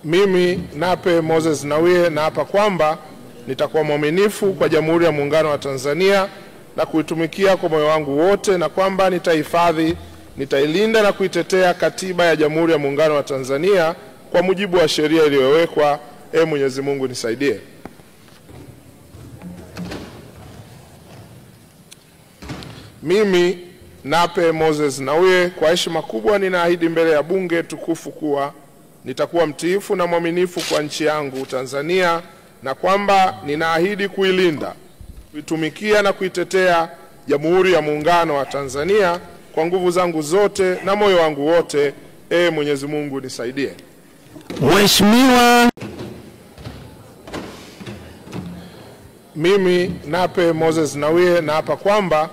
Mimi Nape Moses Nnauye naapa kwamba nitakuwa mwaminifu kwa Jamhuri ya Muungano wa Tanzania na kuitumikia kwa moyo wangu wote, na kwamba nitahifadhi, nitailinda na kuitetea Katiba ya Jamhuri ya Muungano wa Tanzania kwa mujibu wa sheria iliyowekwa. Mwenyezi Mungu nisaidie. Mimi Nape Moses Nnauye kwa heshima kubwa ninaahidi mbele ya Bunge tukufu kuwa nitakuwa mtiifu na mwaminifu kwa nchi yangu Tanzania, na kwamba ninaahidi kuilinda, kuitumikia na kuitetea Jamhuri ya Muungano wa Tanzania kwa nguvu zangu zote na moyo wangu wote. Mwenyezi Mungu nisaidie. Mheshimiwa. Mimi Nape Moses Nnauye naapa kwamba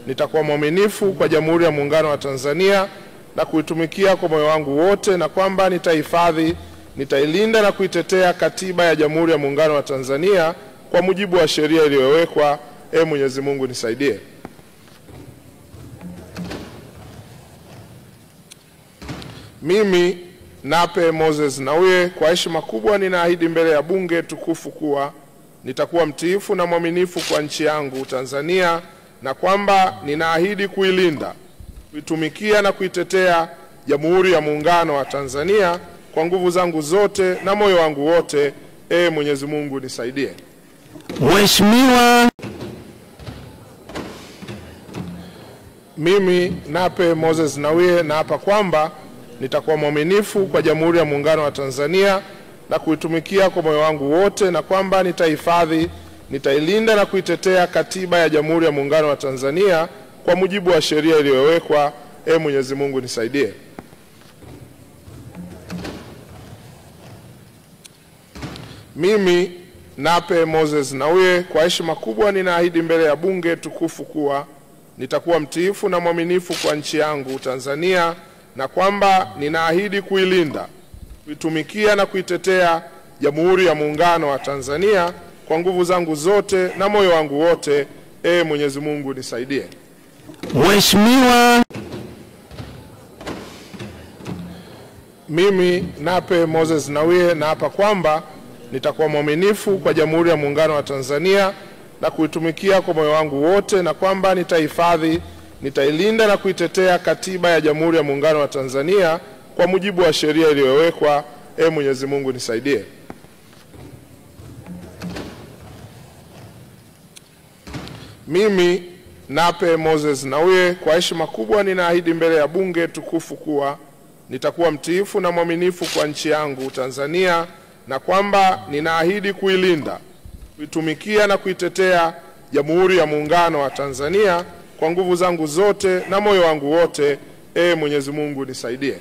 nitakuwa mwaminifu kwa Jamhuri ya Muungano wa Tanzania na kuitumikia kwa moyo wangu wote, na kwamba nitahifadhi, nitailinda na kuitetea Katiba ya Jamhuri ya Muungano wa Tanzania kwa mujibu wa sheria iliyowekwa. Mwenyezi Mungu nisaidie. Mimi Nape Moses Nnauye kwa heshima kubwa ninaahidi mbele ya Bunge tukufu kuwa nitakuwa mtiifu na mwaminifu kwa nchi yangu Tanzania, na kwamba ninaahidi kuilinda, kuitumikia na kuitetea Jamhuri ya Muungano wa Tanzania kwa nguvu zangu zote na moyo wangu wote. Mwenyezi Mungu nisaidie. Mheshimiwa. Mimi Nape Moses Nnauye naapa kwamba nitakuwa mwaminifu kwa Jamhuri ya Muungano wa Tanzania na kuitumikia kwa moyo wangu wote, na kwamba nitahifadhi, nitailinda na kuitetea Katiba ya Jamhuri ya Muungano wa Tanzania kwa mujibu wa sheria iliyowekwa. Mwenyezi Mungu nisaidie. Mimi Nape Moses Nnauye kwa heshima kubwa ninaahidi mbele ya Bunge tukufu kuwa nitakuwa mtiifu na mwaminifu kwa nchi yangu Tanzania, na kwamba ninaahidi kuilinda, kuitumikia na kuitetea Jamhuri ya Muungano wa Tanzania kwa nguvu zangu zote na moyo wangu wote. Mwenyezi Mungu nisaidie. Mheshimiwa. Mimi Nape Moses Nnauye naapa kwamba nitakuwa mwaminifu kwa Jamhuri ya Muungano wa Tanzania na kuitumikia kwa moyo wangu wote, na kwamba nitahifadhi, nitailinda na kuitetea Katiba ya Jamhuri ya Muungano wa Tanzania kwa mujibu wa sheria iliyowekwa. Mwenyezi Mungu nisaidie. Mimi Nape Moses Nnauye kwa heshima kubwa ninaahidi mbele ya Bunge tukufu kuwa nitakuwa mtiifu na mwaminifu kwa nchi yangu Tanzania, na kwamba ninaahidi kuilinda, kuitumikia na kuitetea Jamhuri ya Muungano wa Tanzania kwa nguvu zangu zote na moyo wangu wote. Mwenyezi Mungu nisaidie.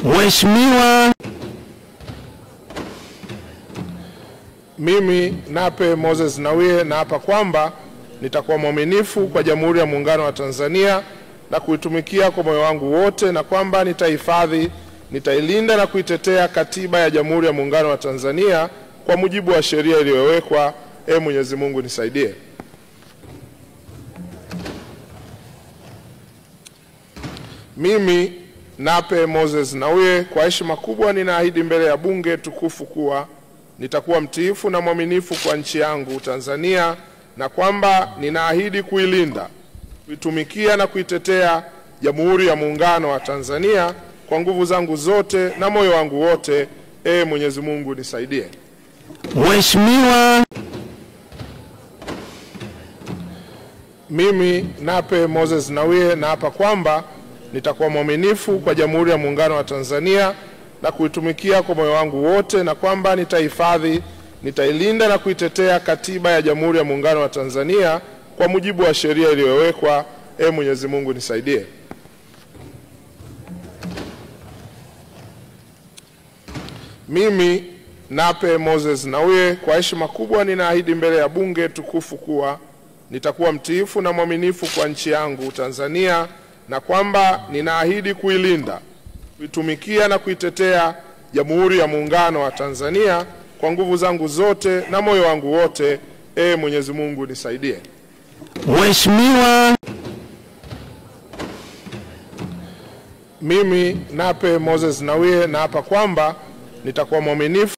Mheshimiwa. Mimi Nape Moses Nnauye naapa kwamba nitakuwa mwaminifu kwa Jamhuri ya Muungano wa Tanzania na kuitumikia kwa moyo wangu wote, na kwamba nitahifadhi, nitailinda na kuitetea Katiba ya Jamhuri ya Muungano wa Tanzania kwa mujibu wa sheria iliyowekwa. Mwenyezi Mungu nisaidie. Mimi Nape Moses Nnauye kwa heshima kubwa ninaahidi mbele ya Bunge tukufu kuwa nitakuwa mtiifu na mwaminifu kwa nchi yangu Tanzania, na kwamba ninaahidi kuilinda, kuitumikia na kuitetea Jamhuri ya Muungano wa Tanzania kwa nguvu zangu zote na moyo wangu wote. Mwenyezi Mungu nisaidie. Mheshimiwa. Mimi Nape Moses Nnauye naapa kwamba nitakuwa mwaminifu kwa Jamhuri ya Muungano wa Tanzania na kuitumikia kwa moyo wangu wote, na kwamba nitahifadhi, nitailinda na kuitetea Katiba ya Jamhuri ya Muungano wa Tanzania kwa mujibu wa sheria iliyowekwa. Mwenyezi Mungu nisaidie. Mimi Nape Moses Nnauye kwa heshima kubwa ninaahidi mbele ya Bunge tukufu kuwa nitakuwa mtiifu na mwaminifu kwa nchi yangu Tanzania, na kwamba ninaahidi kuilinda, kuitumikia na kuitetea Jamhuri ya Muungano wa Tanzania kwa nguvu zangu zote na moyo wangu wote. Mwenyezi Mungu nisaidie. Mheshimiwa. Mimi Nape Moses Nnauye naapa kwamba nitakuwa mwaminifu